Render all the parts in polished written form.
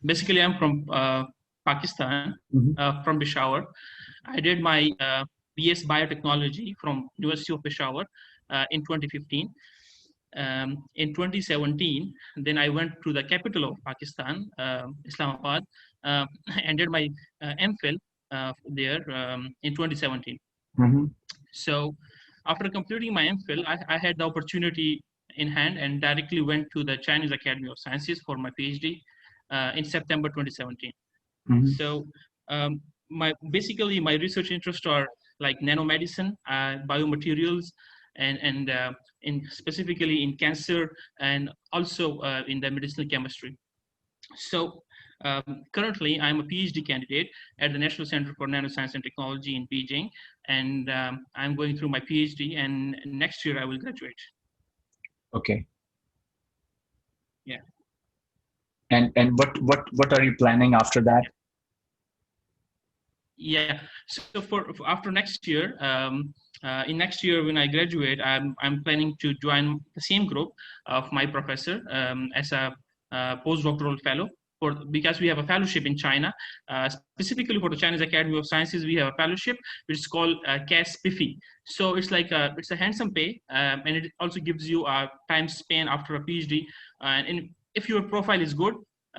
basically I'm from Pakistan, from Peshawar. I did my BS Biotechnology from University of Peshawar in 2015. In 2017, then I went to the capital of Pakistan, Islamabad, uh, and did my MPhil there in 2017. So after completing my MPhil, I had the opportunity in hand and directly went to the Chinese Academy of Sciences for my PhD in September 2017. So um, my basically my research interests are like nanomedicine, biomaterials, and in specifically in cancer and also in the medicinal chemistry. So currently, I'm a PhD candidate at the National Center for Nanoscience and Technology in Beijing, and I'm going through my PhD. And next year, I will graduate. Okay. Yeah. And what are you planning after that? Yeah. So for after next year, in next year when I graduate, I'm planning to join the same group of my professor as a postdoctoral fellow. Because we have a fellowship in China, specifically for the Chinese Academy of Sciences, we have a fellowship which is called CAS PIFI. So it's like it's a handsome pay, and it also gives you a time span after a PhD. And if your profile is good,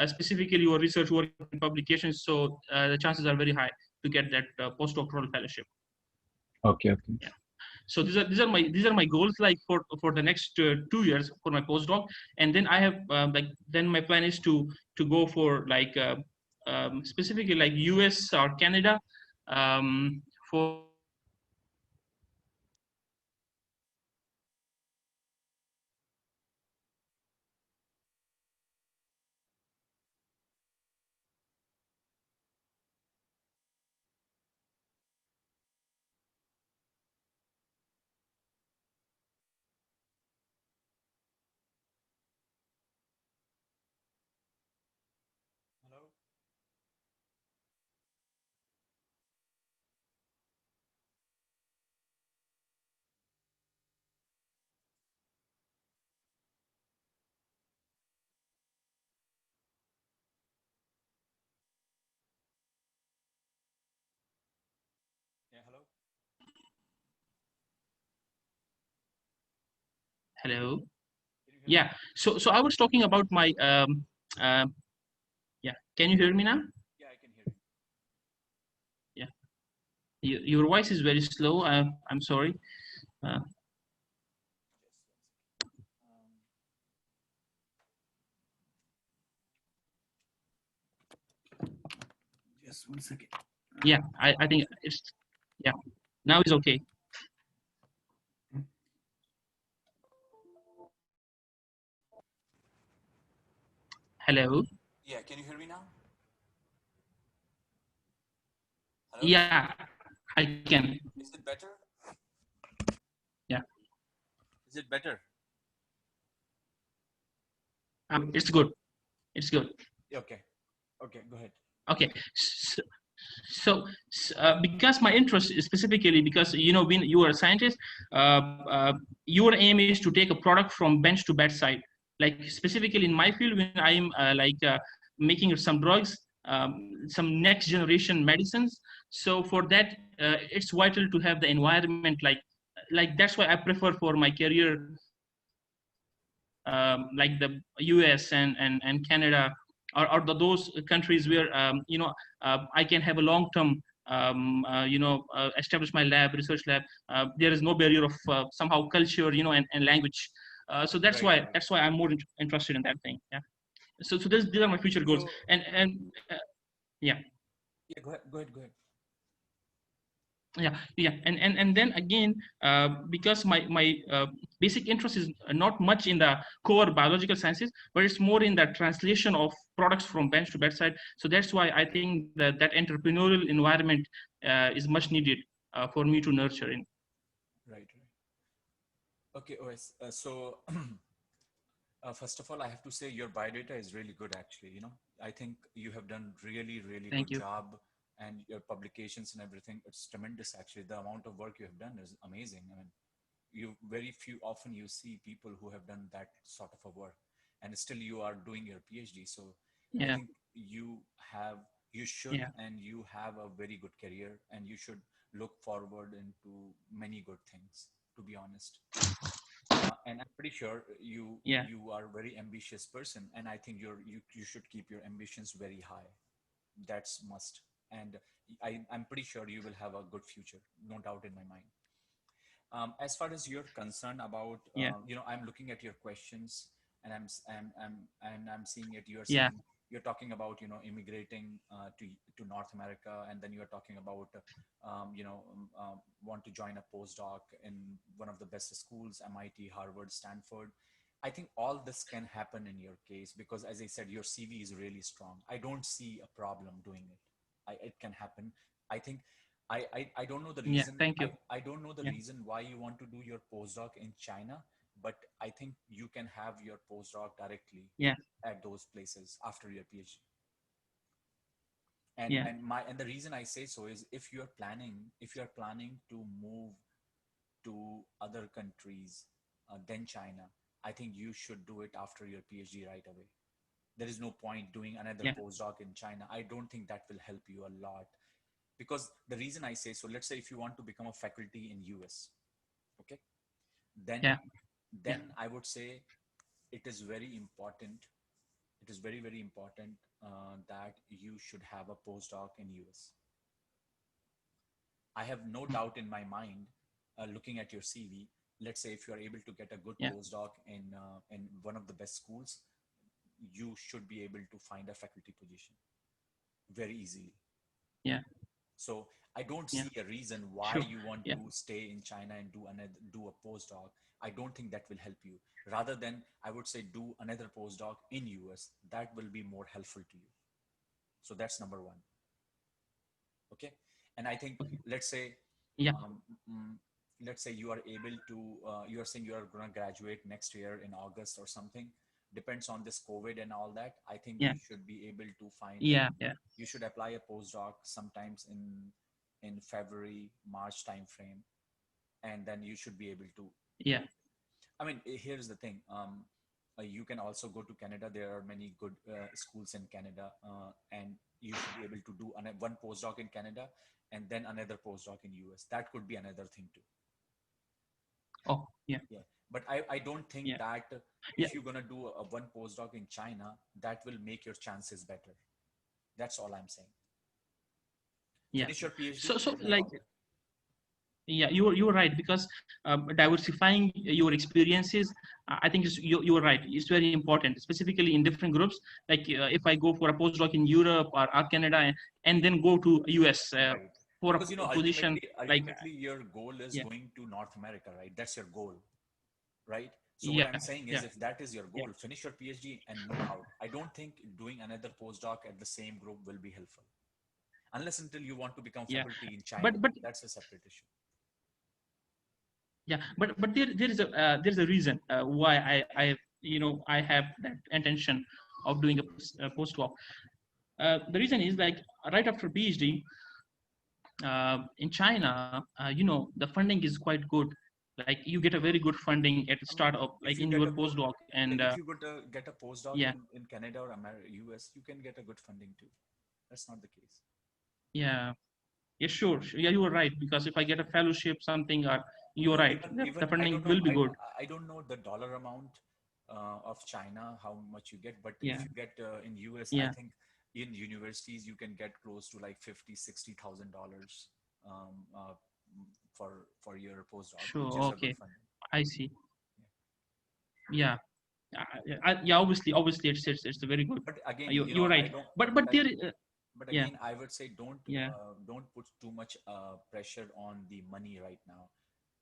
specifically your research work and publications, so the chances are very high to get that postdoctoral fellowship. Okay. Yeah. So these are my goals, like for the next 2 years for my postdoc, and then I have then my plan is to go for like specifically like US or Canada for hello. Yeah. So I was talking about my uh, yeah. Can you hear me now? Yeah. Your voice is very slow. I'm sorry. Uh, Just 1 second. yeah. I think it's yeah. Now it's okay. Hello. Yeah, can you hear me now? Hello? Yeah, I can. Is it better? Yeah. Is it better? It's good. It's good. Okay. Okay, go ahead. Okay. Because my interest is specifically because when you are a scientist, your aim is to take a product from bench to bedside. Like specifically in my field, when I'm making some drugs, some next generation medicines. So for that, it's vital to have the environment like that's why I prefer for my career like the US and Canada or those countries where I can have a long term establish my lab research lab. There is no barrier of somehow culture and language. So that's why I'm more interested in that thing. Yeah. So these are my future goals. So, And yeah. yeah, go ahead. Yeah, and then again, because my basic interest is not much in the core biological sciences, but it's more in the translation of products from bench to bedside. So that's why I think that entrepreneurial environment is much needed for me to nurture in. Right. Okay, OS. So, first of all, I have to say your biodata is really good, actually. I think you have done really Thank good you. job, and your publications and everything, it's tremendous, actually. The amount of work you have done is amazing. I mean, often you see people who have done that sort of a work, and still you are doing your PhD. So I yeah, think you should, yeah, and you have a very good career, and you should look forward into many good things, to be honest. And I'm pretty sure yeah, you are a very ambitious person, and I think you should keep your ambitions very high. That's must. And I'm pretty sure you will have a good future, no doubt in my mind. As far as you're concerned about, yeah, I'm looking at your questions, and I'm seeing it. You're yeah, saying you're talking about, immigrating to North America, and then you're talking about, want to join a postdoc in one of the best schools, MIT, Harvard, Stanford. I think all this can happen in your case because, as I said, your CV is really strong. I don't see a problem doing it. It can happen. I think I don't know the yeah. reason. Thank you. I don't know the Yeah, reason why you want to do your postdoc in China, but I think you can have your postdoc directly yeah, at those places after your PhD. yeah, And the reason I say so is if you're planning to move to other countries than China, I think you should do it after your PhD right away. There is no point doing another yeah, postdoc in China. I don't think that will help you a lot because the reason I say so, let's say if you want to become a faculty in US, okay, then yeah, yeah, I would say it is very important. It is very, very important that you should have a postdoc in US. I have no doubt in my mind, looking at your CV. Let's say if you are able to get a good yeah, postdoc in one of the best schools, you should be able to find a faculty position very easily. yeah, So I don't yeah. see a reason why Sure. you want Yeah, to stay in China and do a postdoc. I don't think that will help you. Rather than I would say do another postdoc in US, that will be more helpful to you. So that's number one. Okay, and I think let's say yeah, um, mm, let's say you are able to you are saying you are going to graduate next year in August or something. Depends on this COVID and all that. I think yeah, you should be able to find yeah, yeah, you should apply a postdoc sometimes in February, March timeframe, and then you should be able to yeah, do. I mean, here's the thing. You can also go to Canada. There are many good schools in Canada, and you should be able to do one postdoc in Canada and then another postdoc in US. That could be another thing too. oh, yeah, Yeah, but I don't think yeah, that yeah, if you're gonna do a one postdoc in China, that will make your chances better. That's all I'm saying. yeah. Finish your PhD, So no like, problem. yeah, you were right because diversifying your experiences, I think you were right. It's very important, specifically in different groups. Like if I go for a postdoc in Europe or Canada, and then go to US Right. for Because a position like ultimately your goal is yeah, going to North America, right? That's your goal, right? So what yeah, I'm saying yeah, is if that is your yeah, goal, finish your PhD and move out. I don't think doing another postdoc at the same group will be helpful. Unless until you want to become yeah. faculty in China. But That's a separate issue. yeah, but there's a reason why I have that intention of doing a postdoc. The reason is like right after PhD in China, the funding is quite good. Like you get a very good funding at the I mean, start of like if you in get your a po- postdoc, yeah, and if you get a postdoc yeah, in Canada or America, US, you can get a good funding too. That's not the case. yeah, yeah, sure. Yeah, you were right because if I get a fellowship, something, or you're right, the Even I funding don't know will be good. I don't know the dollar amount of China how much you get, but Yeah, if you get in US, I yeah, think in universities you can get close to like 50, $60,000 um, uh, for your postdoc, which sure. is a good Okay, funding. I see. Yeah. Yeah, yeah. Obviously, it's a very good. But again, You're right. I don't. But there, But yeah, again, I would say yeah, don't put too much pressure on the money right now.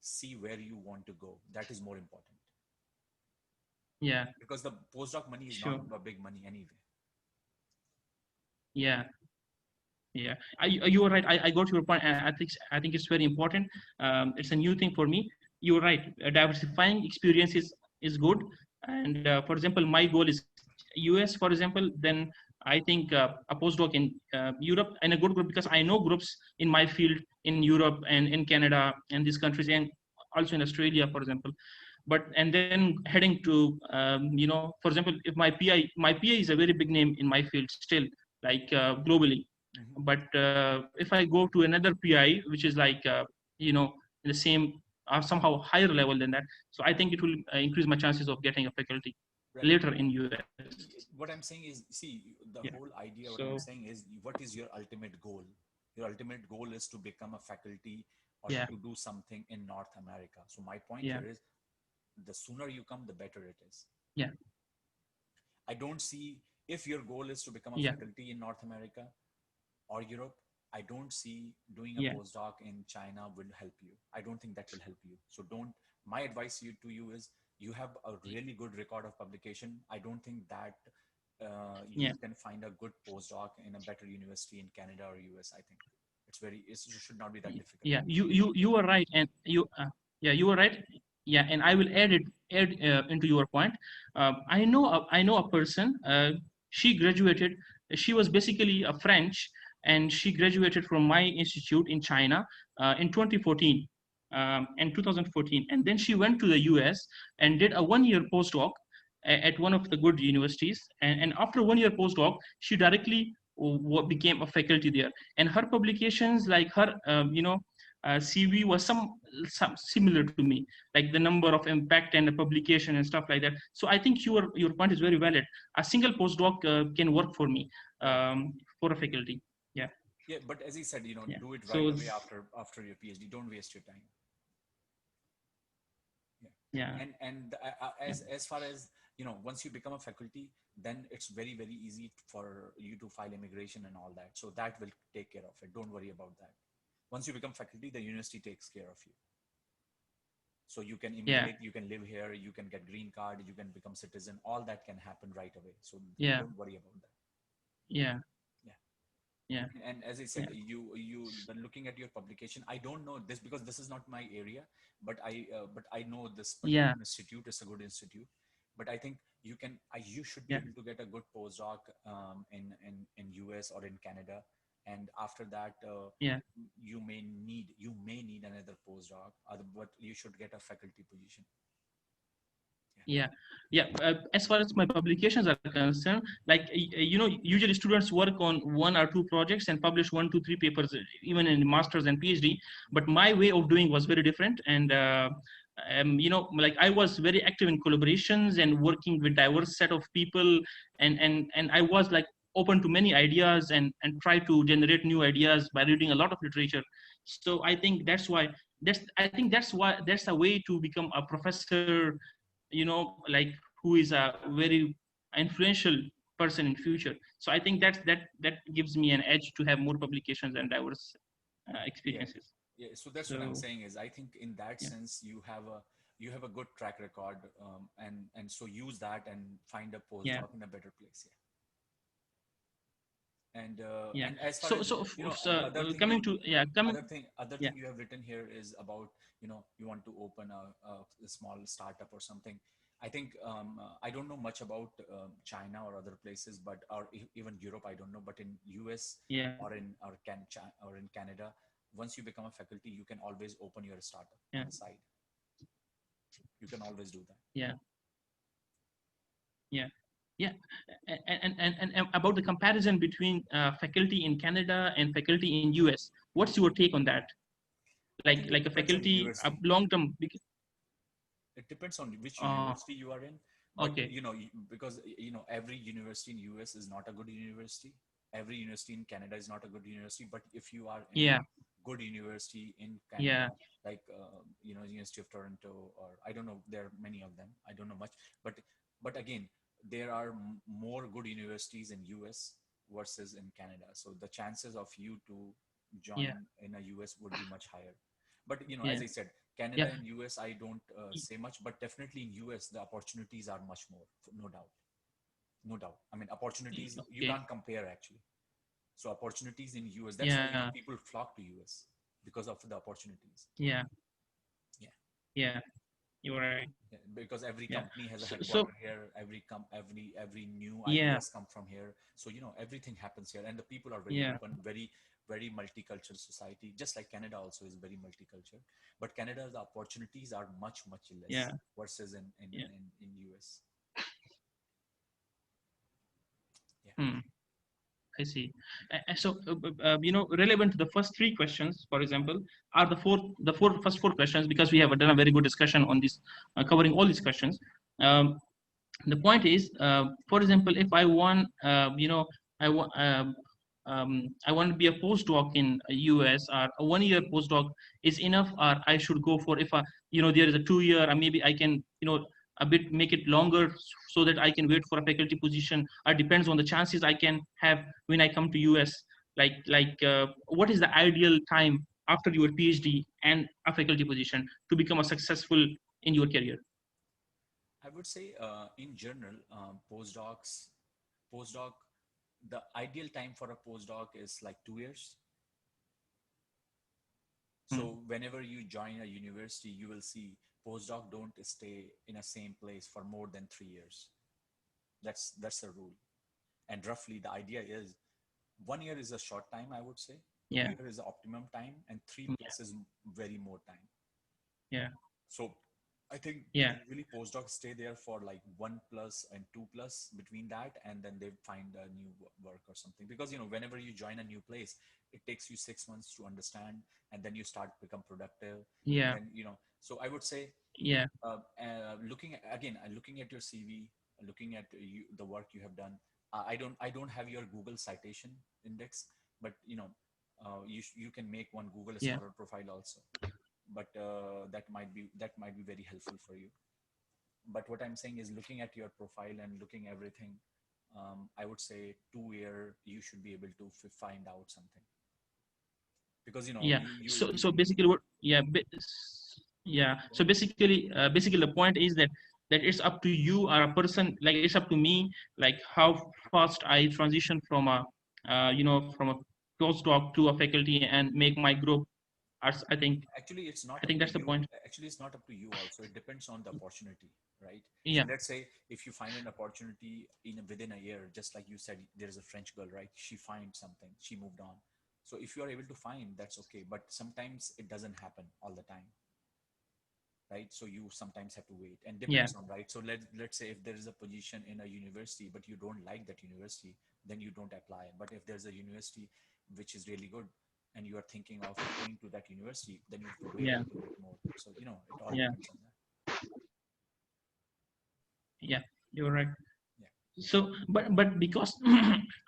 See where you want to go. That is more important yeah, because the postdoc money is not sure. a big money anyway. Yeah, yeah. You were right. I got your point. I think it's very important. It's a new thing for me. You're right. Diversifying experience is good. And for example, my goal is US. For example, then I think a postdoc in Europe and a good group because I know groups in my field in Europe and in Canada and these countries and also in Australia, for example. but and then heading to for example, if my PI is a very big name in my field still, like globally. But if I go to another PI which is like in the same or somehow higher level than that, so I think it will increase my chances of getting a faculty Right. later in US. What I'm saying is, see, the Yeah. whole idea, what So I'm saying is, what is your ultimate goal? Your ultimate goal is to become a faculty or yeah, to do something in North America. So my point yeah, here is, the sooner you come, the better it is. yeah, I don't see, if your goal is to become a yeah, faculty in North America or Europe, I don't see doing a yeah, postdoc in China will help you. I don't think that will help you. So don't, my advice to you is, you have a really good record of publication. I don't think that yeah. you can find a good postdoc in a better university in Canada or US. I think it should not be that difficult. Yeah, you are right, and yeah, you are right. Yeah, and I will add into your point. I know a person. She graduated. She was basically a French, and she graduated from my institute in China in 2014 and 2014, and then she went to the US and did a 1 year postdoc at one of the good universities, and after 1 year postdoc, she directly became a faculty there, and her publications, like her CV was some similar to me, like the number of impact and the publication and stuff like that. So I think your point is very valid. A single postdoc can work for me Right. for a faculty. Yeah, Yeah, but as he said, yeah. do it right So away after your PhD. Don't waste your time. Yeah. yeah, And yeah, as far as once you become a faculty, then it's very easy for you to file immigration and all that, so that will take care of it. Don't worry about that. Once you become faculty, the university takes care of you, so you can yeah, immigrate, you can live here, you can get green card, you can become citizen, all that can happen right away, so yeah, don't worry about that. yeah, Yeah. yeah, And as I said, yeah, you when looking at your publication, I don't know this because this is not my area, but I know this yeah, particular institute is a good institute. But I think you should be yeah, able to get a good postdoc in US or in Canada, and after that yeah. you may need another postdoc, but you should get a faculty position. Yeah. Yeah, yeah. As far as my publications are concerned, like usually students work on 1 or 2 projects and publish 1, 2, 3 papers, even in masters and PhD. But my way of doing was very different, and like I was very active in collaborations and working with diverse set of people, and I was like open to many ideas and try to generate new ideas by reading a lot of literature. So I think that's a way to become a professor, like who is a very influential person in future. So I think that gives me an edge to have more publications and diverse Yeah. experiences. Yeah, so that's what I'm So saying is, I think in that yeah, sense you have a good track record, and so use that and find a yeah, postdoc in a better place. Yeah. yeah. And as far So as so the other thing coming to yeah coming other yeah, thing you have written here is about, you want to open a small startup or something. I think I don't know much about China or other places, but or even Europe, I don't know. But in US yeah, or in Canada, once you become a faculty, you can always open your startup yeah, on the side. You can always do that. yeah, yeah, yeah. And about the comparison between faculty in Canada and faculty in US, what's your take on that? I like think it like a depends on faculty university. long term. It depends on which uh university you are in, but okay, because every university in US is not a good university. Every university in Canada is not a good university, but if you are in a yeah, good university in yeah, Canada, like University of Toronto, or I don't know, there are many of them, I don't know much, but again, there are more good universities in US versus in Canada, so the chances of you to yeah, join in a US would be much higher. But as yeah, I said, Canada yeah, and US, I don't say much, but definitely in US, the opportunities are much more, no doubt. No doubt. I mean, opportunities, you okay, can't compare actually. So opportunities in US, that's why, yeah, people flock to US because of the opportunities. yeah, Yeah. yeah. You're right. Because every Yeah. company has a So headquarter here. Every new yeah, ideas come from here. So everything happens here, and the people are very yeah, open, very multicultural society. Just like Canada also is very multicultural, but Canada, the opportunities are much less yeah, versus yeah. in US. Yeah. Hmm. I see. So, relevant to the first three questions, for example, are the first four questions, because we have done a very good discussion on this, covering all these questions. Um, the point is, for example, if I want, I want to be a postdoc in US, or a 1 year postdoc is enough, or I should go for, if there is a 2 year, or maybe I can, a bit make it longer, so that I can wait for a faculty position, or depends on the chances I can have when I come to US. What is the ideal time after your PhD and a faculty position to become a successful in your career? I would say, in general, postdoc, the ideal time for a postdoc is like 2 years. Hmm. So whenever you join a university, you will see postdoc don't stay in a same place for more than 3 years. That's a rule. And roughly the idea is 1 year is a short time, I would say. two Yeah. year is the optimum time, and three Yeah. plus is very more time. Yeah. So I think Yeah. usually postdocs stay there for like 1+ and 2+, between that, and then they find a new work or something. Because whenever you join a new place, it takes you 6 months to understand, and then you start become productive. Yeah. Then so I would say, Yeah. looking at your CV, looking at the work you have done. I don't have your Google citation index, but you can make one Google Yeah. Scholar profile also, but that might be very helpful for you. But what I'm saying is, looking at your profile and looking everything, I would say 2 year you should be able to find out something, because Yeah. you So basically, what? Yeah. Yeah. So basically, the point is that it's up to you, or a person, like it's up to me, like how fast I transition from from a postdoc to a faculty and make my group. I think actually it's not I up think to that's the you point. actually it's not up to you also. It depends on the opportunity, right? So Yeah. let's say if you find an opportunity within a year, just like you said, there's a French girl, right? She finds something, she moved on. So if you are able to find, that's okay, but sometimes it doesn't happen all the time, right? So you sometimes have to wait, and Yeah. depends on, right? So let's say if there is a position in a university but you don't like that university, then you don't apply. But if there's a university which is really good and you are thinking of going to that university, then you have to wait a Yeah. little bit more. So it all Yeah. depends on that. Yeah. You're right. Yeah. So but because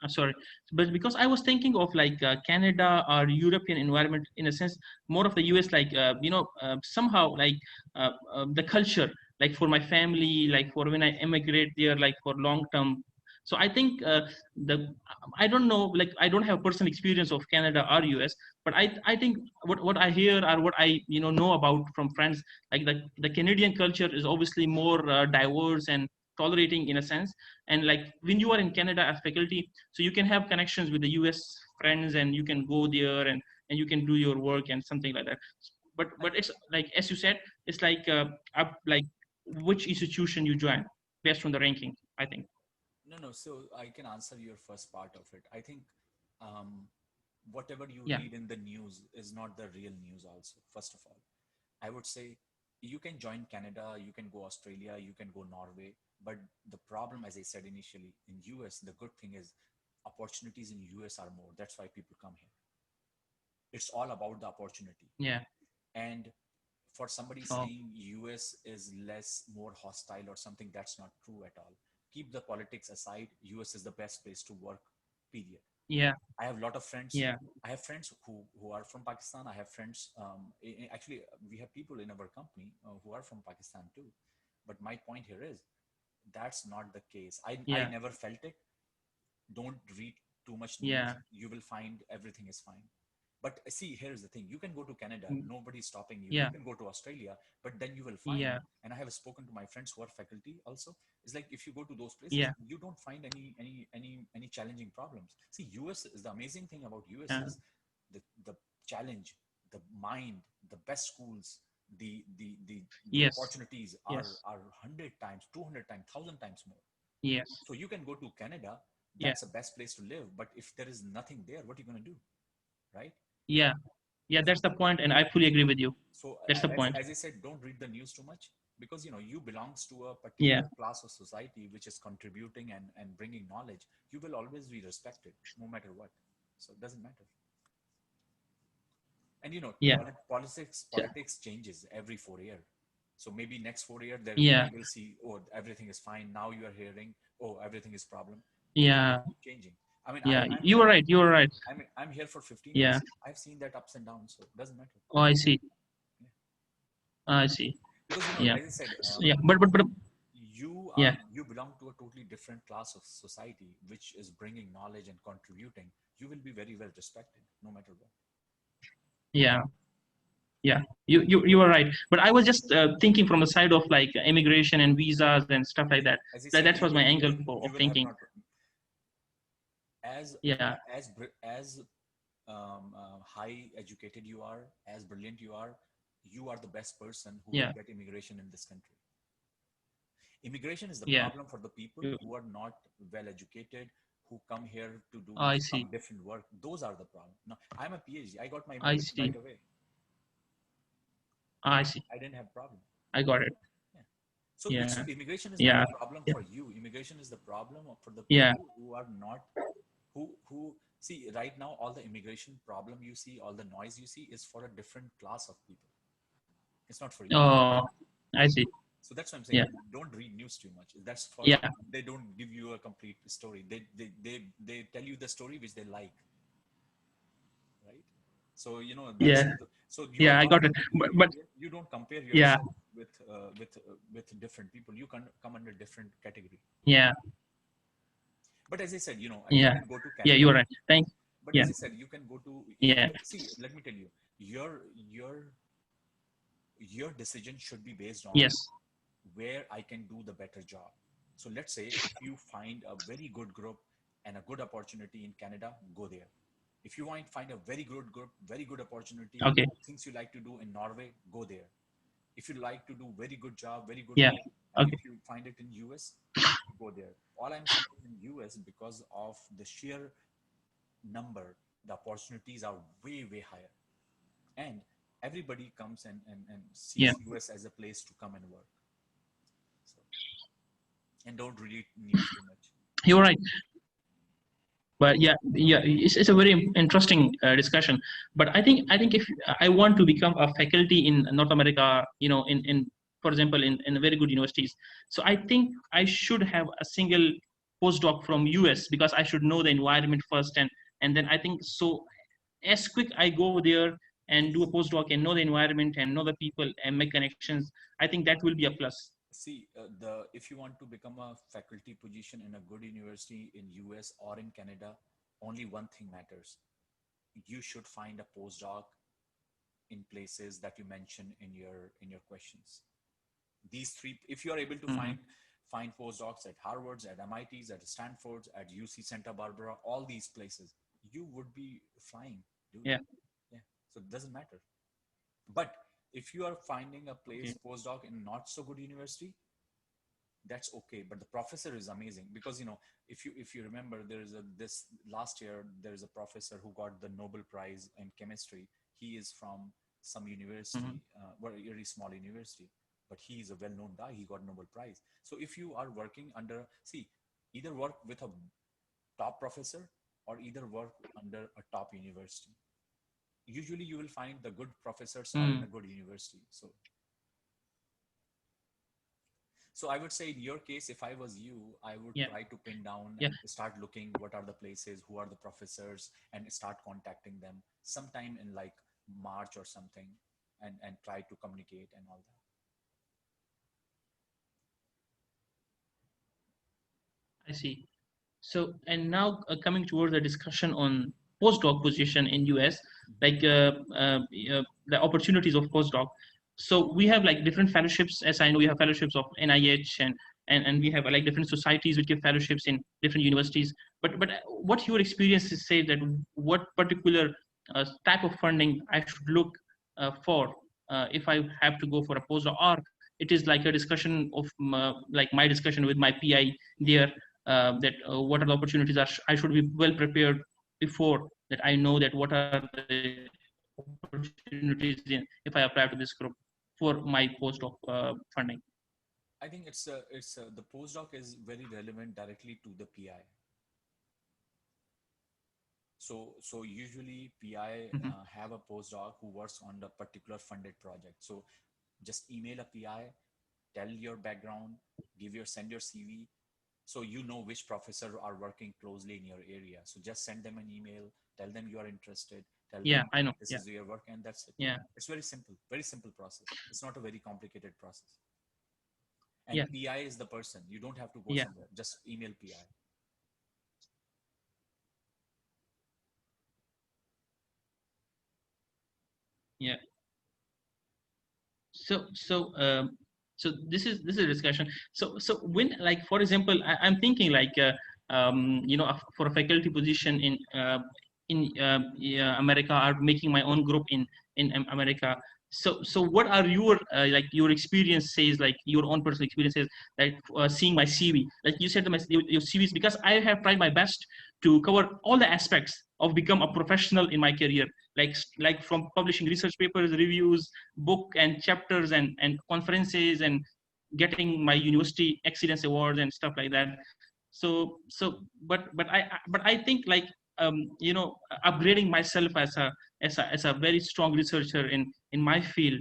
sorry, but because I was thinking of like Canada or European environment, in a sense, more of the US, like somehow like the culture, like for my family, like for when I immigrate there, like for long term. So I think the I don't know, like I don't have personal experience of Canada or US, but I think what I hear, or what I know about from friends, like the Canadian culture is obviously more diverse and tolerating, in a sense. And like when you are in Canada as faculty, so you can have connections with the US friends, and you can go there, and you can do your work and something like that. But it's like, as you said, it's like up, like which institution you join based on the ranking, I think. No, so I can answer your first part of it. I think, um, whatever you Yeah. read in the news is not the real news also, first of all. I would say you can join Canada, you can go Australia, you can go Norway. But the problem, as I said initially, in US, the good thing is opportunities in US are more. That's why people come here. It's all about the opportunity. Yeah. And for somebody Oh. saying US is more hostile or something, that's not true at all. Keep the politics aside, US is the best place to work, period. Yeah. I have a lot of friends. Yeah. I have friends who are from Pakistan. I have friends. Actually, we have people in our company who are from Pakistan too. But my point here is that's not the case. I Yeah. never felt it. Don't read too much news. Yeah. You will find everything is fine. But see, here's the thing: you can go to Canada, Mm. nobody's stopping you. You Yeah. can go to Australia, but then you will find. Yeah. And I have spoken to my friends who are faculty also. It's like if you go to those places, Yeah. you don't find any challenging problems. See, US is the amazing thing about US Yeah. is the challenge, the mind, the best schools, the Yes. opportunities Yes. are 100 times, 200 times, 1,000 times more. Yes. So you can go to Canada, Yeah. that's the best place to live. But if there is nothing there, what are you going to do, right? Yeah. Yeah. That's the point, and I fully agree with you. So That's the point. as I said, don't read the news too much, because you belongs to a Yeah. particular class of society which is contributing and bringing knowledge. You will always be respected no matter what. So it doesn't matter. And Yeah. politics changes every 4 year. So maybe next 4 year there Yeah. we will see, oh, everything is fine. Now you are hearing, oh, everything is problem. Yeah. Keep changing. I mean, Yeah. You were right. You were right. I'm here for 15 Yeah. years. I've seen that ups and downs, so it doesn't matter. Oh, I see. Yeah. I see. Because Yeah. as I said, Yeah. But yeah. you belong to a totally different class of society which is bringing knowledge and contributing. You will be very well respected no matter what. Yeah. Yeah. You were right. But I was just thinking from the side of like immigration and visas and stuff like that. As I That said, that was my angle of you will have thinking. not as Yeah. as high educated you are, as brilliant you are the best person who will Yeah. get immigration in this country. Immigration is the Yeah. problem for the people who are not well educated, who come here to do I some see. different work. Those are the problem. Now, I'm a PhD. I got my I immigration see. right away. I see. I didn't have problem. I got it. Yeah. So Yeah. immigration is not Yeah. a problem for you. Immigration is the problem for the Yeah. people who are not, who see right now, all the immigration problem you see, all the noise you see is for a different class of people. It's not for you. Oh, I see. So that's what I'm Yeah. saying. Don't read news too much. That's for, Yeah. they don't give you a complete story. They tell you the story which they like, right? So that's Yeah. so you are Yeah. I not got it. But you don't compare yeah. yourself with different people. You can come under different category. Yeah. But as I said, you Yeah. can go to Yeah. Canada. You were right. Thanks. But Yeah. as I said, you can go to, Yeah. see, let me tell you, your decision should be based on Yes. where I can do the better job. So let's say if you find a very good group and a good opportunity in Canada, go there. If you find a very good group, very good opportunity, Okay. things you like to do in Norway, go there. If you like to do very good job, very good Yeah. work, and Okay. if you find it in US, go there. All I'm saying is in US, because of the sheer number, the opportunities are way, way higher. And everybody comes and Yeah. sees US as a place to come and work. So, and don't read news too much. You're right. But yeah, it's a very interesting discussion. But I think if I want to become a faculty in North America, in for example, in very good universities, so I think I should have a single postdoc from US, because I should know the environment first, and then I think so as quick I go there and do a postdoc and know the environment and know the people and make connections, I think that will be a plus. See, the if you want to become a faculty position in a good university in US or in Canada, only one thing matters. You should find a postdoc in places that you mention in your questions. These three, if you are able to Mhm. find postdocs at Harvard's, at MIT's, at Stanford's, at UC Santa Barbara, all these places, you would be flying, dude. Yeah. Yeah. So it doesn't matter. But if you are finding a place Okay. postdoc in not so good university, that's okay. But the professor is amazing, because if you remember, there is this last year there is a professor who got the Nobel Prize in chemistry. He is from some Mhm. university, well, a very small university, but he is a well-known guy. He got Nobel Prize. So if you are working under, see, either work with a top professor or either work under a top university. Usually you will find the good professors are in Mm. a good university. So I would say in your case, if I was you, I would Yeah. try to pin down Yeah. and start looking what are the places, who are the professors, and start contacting them sometime in like March or something, and try to communicate and all that. I see. So, and now coming towards the discussion on postdoc position in US, like the opportunities of postdoc. So we have like different fellowships. As I know, we have fellowships of NIH, and we have like different societies which give fellowships in different universities. But what your experiences say that what particular type of funding I should look for if I have to go for a postdoc, or it is like a discussion of like my discussion with my PI there, that what are the opportunities I should be well prepared before that. I know that what are the opportunities if I apply to this group for my postdoc funding. I think the postdoc is very relevant directly to the PI. So usually PI Mhm. have a postdoc who works on the particular funded project. So just email a PI, tell your background, send your CV, so you know which professor are working closely in your area. So just send them an email, tell them you are interested, tell Yeah, them I know. this Yeah, is your work, and that's it. yeah, It's very simple process. It's not a very complicated process. And yeah, PI is the person. You don't have to go yeah, somewhere. Just email PI. yeah. So this is a discussion. So when, like, for example, I'm thinking like for a faculty position in America, or making my own group in America. So what are your like your experience says, like your own personal experiences, like seeing my CV, like you said, your CVs, because I have tried my best to cover all the aspects of become a professional in my career, like from publishing research papers, reviews, book and chapters, and conferences, and getting my university excellence awards and stuff like that. But I think like upgrading myself as a very strong researcher in my field.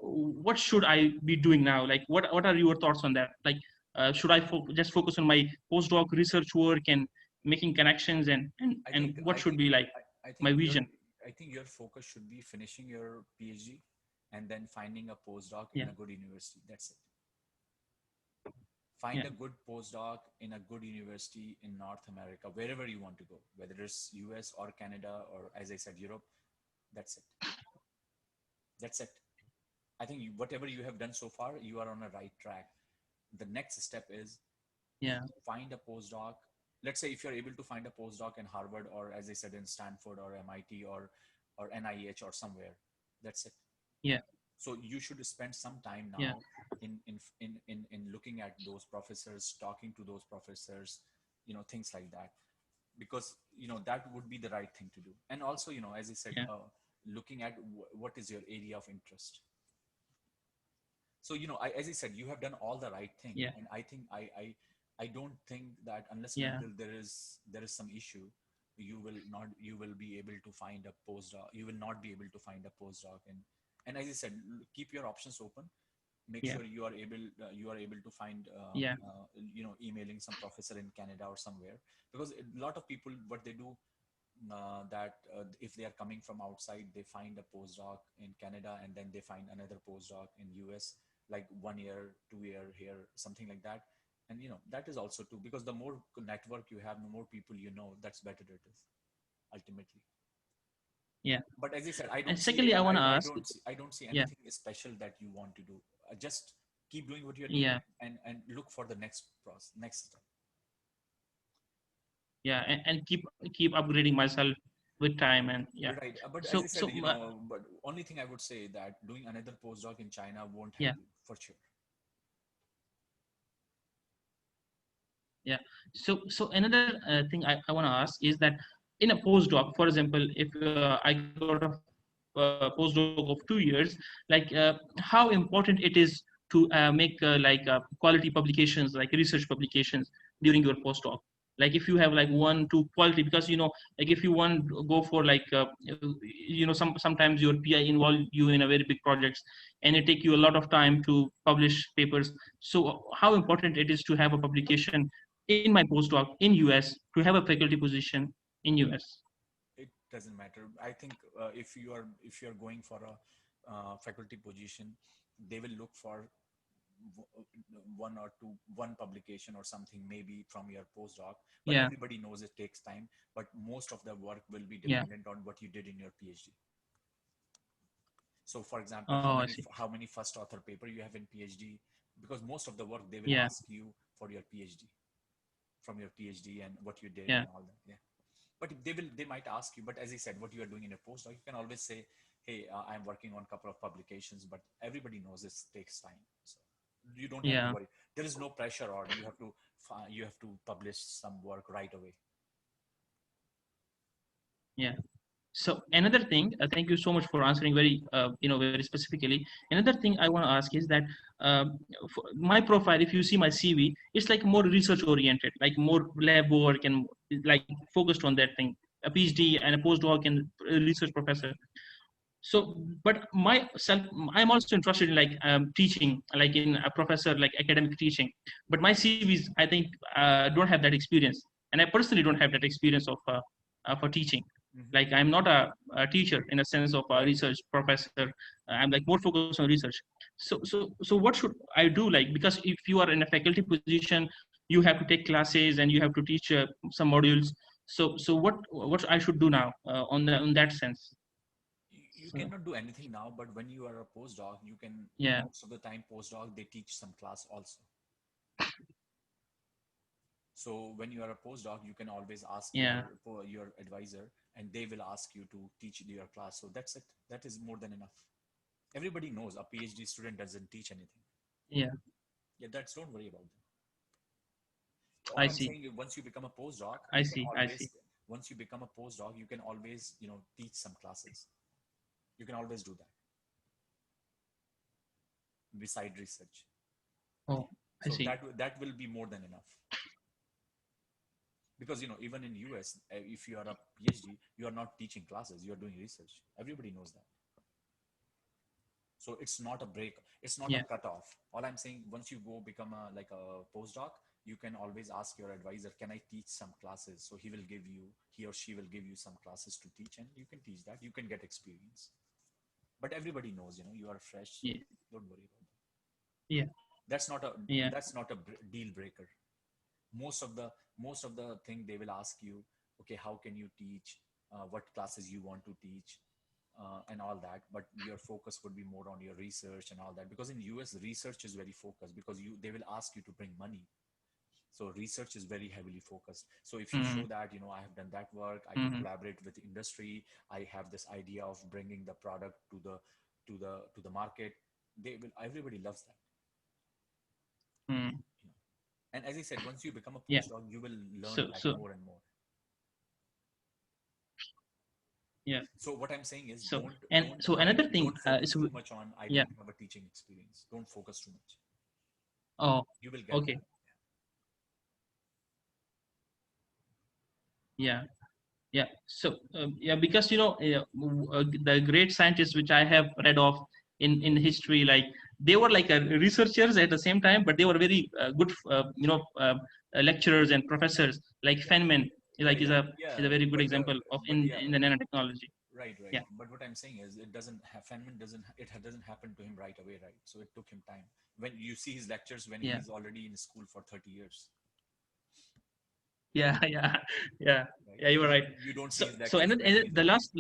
What should I be doing now? Like, what are your thoughts on that? Like, should I just focus on my postdoc research work and making connections, I and think what I should think be like I my think your vision? I think your focus should be finishing your PhD and then finding a postdoc in Yeah, a good university. That's it. yeah, Find a good postdoc in a good university in North America, wherever you want to go, whether it's US or Canada or, as I said, Europe. That's it. That's it. I think whatever you have done so far, you are on a right track. The next step is yeah, find a postdoc. Let's say if you're able to find a postdoc in Harvard, or, as I said, in Stanford or MIT or NIH or somewhere. That's it. yeah, So you should spend some time yeah, now in looking at those professors, talking to those professors, things like that, because that would be the right thing to do. And also, as I said, yeah, looking at what is your area of interest. So as I said, you have done all the right thing, yeah, and I think I don't think that unless and yeah, until there is some issue, you will be able to find a postdoc. You will not be able to find a postdoc. And as I said, keep your options open. Make yeah, sure you are able to find yeah, emailing some professor in Canada or somewhere, because a lot of people, what they do, that if they are coming from outside, they find a postdoc in Canada and then they find another postdoc in US, like 1 year, 2 year here, something like that. And that is also too, because the more network you have, the more people that's better it is ultimately. yeah. But as I said, And secondly, I want to ask. I don't see Yeah, anything special that you want to do. Just keep doing what you're doing, yeah, and look for the next step. yeah, and keep upgrading myself with time, and yeah. Right. But as So I so said, but only thing I would say that doing another postdoc in China won't help yeah, you for sure. yeah. So another thing I want to ask is that in a postdoc, for example, if I got a postdoc of 2 years, like how important it is to make quality publications, like research publications during your postdoc. Like if you have like one two quality, because like if you want to go for like sometimes your PI involve you in a very big projects, and it take you a lot of time to publish papers. So how important it is to have a publication in my postdoc in US, to have a faculty position in US. It doesn't matter. I think if you're going for a faculty position, they will look for one publication or something, maybe from your postdoc. But Yeah. everybody knows it takes time. But most of the work will be Yeah. dependent on what you did in your PhD. So, for example, Oh, I see. how many first author paper you have in PhD, because most of the work they will Yeah. ask you for your PhD, from your PhD and what you did Yeah. and all that. Yeah. But they might ask you, but as I said, what you are doing in a postdoc, you can always say, hey, I'm working on a couple of publications, but everybody knows this takes time. So you don't have to Yeah. worry. There is no pressure, or you have to publish some work right away. Yeah. So another thing, thank you so much for answering very, very specifically. Another thing I want to ask is that my profile, if you see my CV, it's like more research oriented, like more lab work and like focused on that thing. A PhD and a postdoc and a research professor. So, but myself, I'm also interested in like teaching, like in a professor, like academic teaching. But my CVs, I think, don't have that experience, and I personally don't have that experience of for teaching. Mm-hmm. Like I'm not a teacher in a sense of a Right. research professor. I'm like more focused on research. So what should I do? Like, because if you are in a faculty position, you have to take classes and you have to teach some modules. So what I should do now on that sense? You So cannot do anything now, but when you are a postdoc, you can, yeah, most of the time, postdoc, they teach some class also. So when you are a postdoc, you can always ask yeah, your advisor, and they will ask you to teach your class. So that's it. That is more than enough. Everybody knows a PhD student doesn't teach anything. yeah. Yeah, that's, don't worry about that. All I I'm see, saying is, once you become a postdoc, I you can see, I always, see. once you become a postdoc, you can always, teach some classes. You can always do that beside research. Oh, I So see. that will be more than enough. Because even in US, if you are a PhD, you are not teaching classes, you are doing research. Everybody knows that. So it's not a break, it's not a Yeah. cutoff. All I'm saying, once you go become a postdoc, you can always ask your advisor, can I teach some classes? So he or she will give you some classes to teach, and you can teach that, you can get experience. But everybody knows, you are fresh, so Yeah. don't worry about that. Yeah. That's not a Yeah. that's not a deal breaker. Most of the thing, they will ask you, okay, how can you teach, what classes you want to teach, and all that, but your focus would be more on your research and all that, because in US research is very focused, because they will ask you to bring money. So research is very heavily focused. So if you Mm, show that, I have done that work, I can mm, collaborate with the industry, I have this idea of bringing the product to the market, everybody loves that. mm. you know. And as I said, once you become a Yeah. postdoc, you will learn So that so more and more. yeah. So what I'm saying is, So don't and don't so don't another thing don't is focus too much on, I yeah. don't have a teaching experience. Don't focus too much. Oh, You will get okay. that. Yeah. Yeah. So yeah, because the great scientists which I have read of in history, like they were like researchers at the same time, but they were very good, lecturers and professors. Like Feynman, Yeah, like yeah, is a yeah. very good But example of but yeah, in the nanotechnology. right, right. Yeah. But what I'm saying is, it doesn't have Feynman doesn't it doesn't happen to him right away, right? So it took him time. When you see his lectures, when Yeah. he's already in school for 30 years, Yeah. Yeah. Yeah. right? Yeah. You were right. You don't see So his so lectures and when then he's the already. last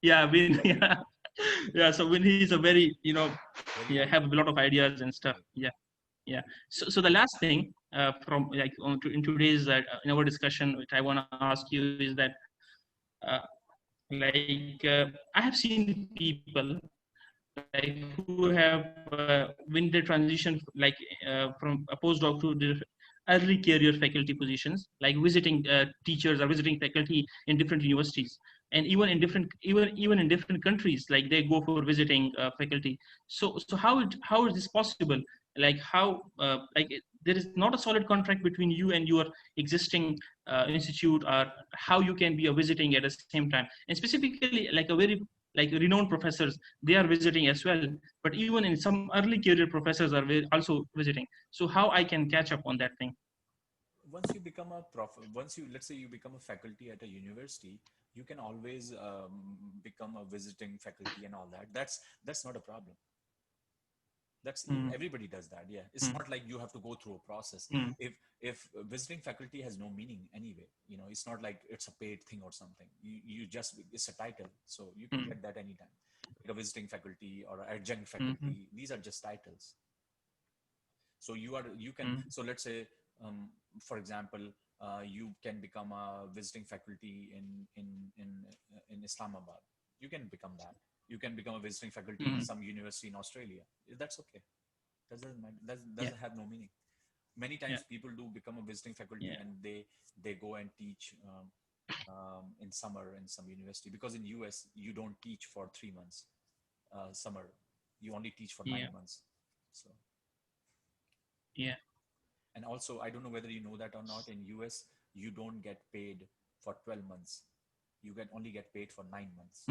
yeah when yeah yeah so when he's a very Very yeah young. have a lot of ideas and stuff. Right. Yeah. Yeah. So the last thing from like in today's in our discussion, which I want to ask you is that uh, I have seen people like who have win their transition like from a postdoc to the early career faculty positions, like visiting teachers or visiting faculty in different universities, and even in different countries, like they go for visiting faculty. So how is this possible? Like how there is not a solid contract between you and your existing institute, or how you can be a visiting at the same time, and specifically like a very like renowned professors, they are visiting as well, but even in some early career professors are also visiting. So how I can catch up on that thing? Once you, let's say, you become a faculty at a university, you can always become a visiting faculty and all that. That's not a problem. That's Mm, Everybody does that. Yeah, it's mm, not like you have to go through a process. mm, If visiting faculty has no meaning anyway, it's not like it's a paid thing or something. You just, it's a title, so you can mm, get that anytime. Like a visiting faculty or an adjunct mm, faculty, these are just titles. So you can, mm, so let's say, um, for example, you can become a visiting faculty in Islamabad. You can become that. You can become a visiting faculty in some university in Australia. That's okay. That doesn't matter. That doesn't have no meaning. Many times people do become a visiting faculty and they go and teach in summer in some university, because in US you don't teach for 3 months summer. You only teach for 9 months. So Yeah. and also, I don't know whether you know that or not, in US you don't get paid for 12 months. You only get paid for 9 months.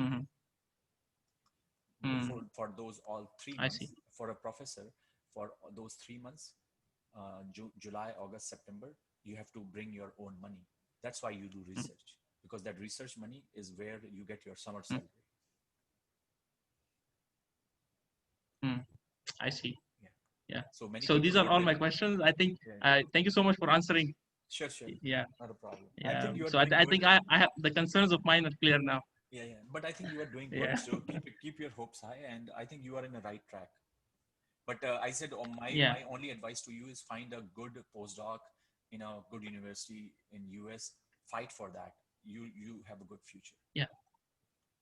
For those all 3 months, I see. for a professor, for those 3 months, July, August, September, you have to bring your own money. That's why you do research, because that research money is where you get your summer salary. I see. Yeah. So many So people these are were all my really, questions. I think. yeah. Thank you so much for answering. Sure, sure. Yeah. Not a problem. I Yeah. think you are So doing I good. think I have the concerns of mine are clear now. Yeah, yeah. But I think you are doing good. Yeah. So keep your hopes high, and I think you are in the right track. But I said, Yeah. my only advice to you is find a good postdoc in a good university in US. Fight for that. You have a good future. Yeah.